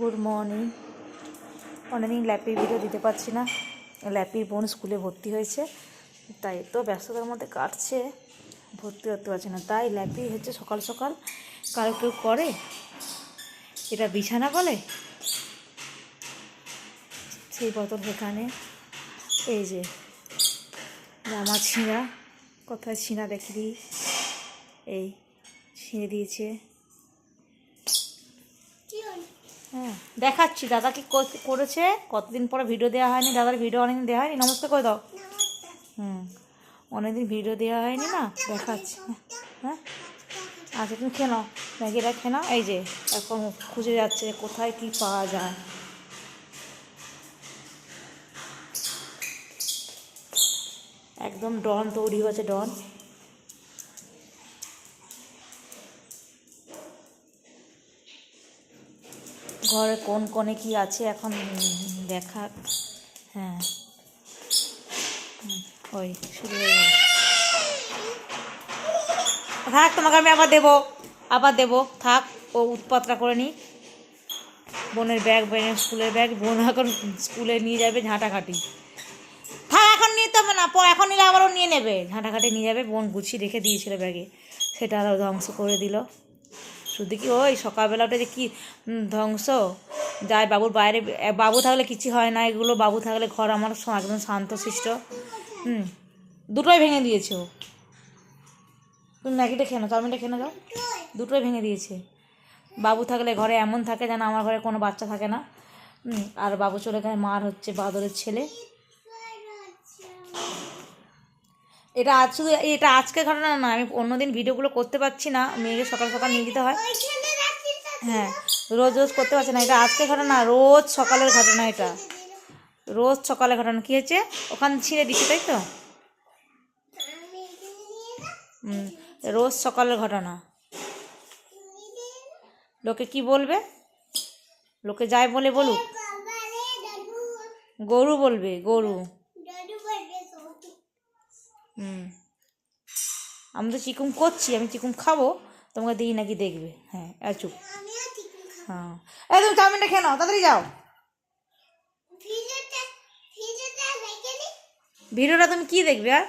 Good morning. অনেকদিন ল্যাপির video দিতে পারছি না, ল্যাপির বোন স্কুলে ভর্তি হয়েছে, তাই তো ব্যস্ততার মধ্যে কাটছে, ভর্তি হতে পারছে না। তাই ল্যাপি হচ্ছে সকাল সকাল কারো কেউ করে, এটা বিছানা বলে, সেই বোতল সেখানে। এই যে জামা ছিঁড়া, কোথায় ছিঁড়া দেখে দিই, এই ছিঁড়ে দিয়েছে। হ্যাঁ দেখাচ্ছি দাদা কি করেছে, কতদিন পরে ভিডিও দেওয়া হয়নি, দাদার ভিডিও অনেকদিন দেওয়া হয়নি। নমস্কার করে দাও। অনেকদিন ভিডিও দেওয়া হয়নি না, দেখাচ্ছি। হ্যাঁ আচ্ছা তুমি খেয়ে নাও, ম্যাগিটা খেয়ে নাও। এই যে এখন খুঁজে যাচ্ছে কোথায় কি পাওয়া যায়। একদম ডন তৈরি হয়েছে, ডন। ঘরে কোন কোণে কি আছে এখন দেখা। হ্যাঁ ওই শুরু হয়ে গেল। থাক, তোমাকে আমি আবার দেবো থাক, ও উৎপাতটা করে নিই। বোনের ব্যাগ, বোনের স্কুলের ব্যাগ, বোন এখন স্কুলে নিয়ে যাবে ঝাঁটাঘাটি। থাক এখন নিতে হবে না, এখন নিলে আবারও নিয়ে নেবে, ঝাঁটাঘাটি নিয়ে যাবে। বোন গুছিয়ে রেখে দিয়েছিল ব্যাগে, সেটা আরও ধ্বংস করে দিল। শুধু কি ওই সকালবেলা ওটা যে কী ধ্বংস যায়। বাবুর বাইরে, বাবু থাকলে কিছু হয় না, এগুলো বাবু থাকলে ঘর আমার একদম শান্তশিষ্ট। দুটোই ভেঙে দিয়েছে ও। তুমি ম্যাগিটা খেয়ে নাও, চাউমিনটা খেয়ে যাও, দুটোই ভেঙে দিয়েছে। বাবু থাকলে ঘরে এমন থাকে যেন আমার ঘরে কোনো বাচ্চা থাকে না। আর বাবু চলে গেলে মার হচ্ছে বাদরের ছেলে। এটা আজ শুধু এটা আজকের ঘটনা না, আমি অন্যদিন ভিডিওগুলো করতে পারছি না, মেয়েকে সকাল সকাল নিয়ে যেতে হয়। হ্যাঁ রোজ রোজ করতে পারছি না, এটা আজকের ঘটনা, রোজ সকালের ঘটনা, এটা রোজ সকালের ঘটনা। কী হয়েছে ওখানে ছিঁড়ে দিচ্ছি, তাই তো? রোজ সকালের ঘটনা। লোকে কি বলবে, লোকে যাই বলে বলুক, গরু বলবে, গরু। আমি তো চিকুম করছি, আমি চিকুম খাবো, তোমাকে দিই নাকি দেখবে। হ্যাঁ আর চুপ। হ্যাঁ এই তুমি চাউমিনটা খেয়ে নাও, তাড়াতাড়ি যাও। ভিডিওটা তুমি কি দেখবে আর?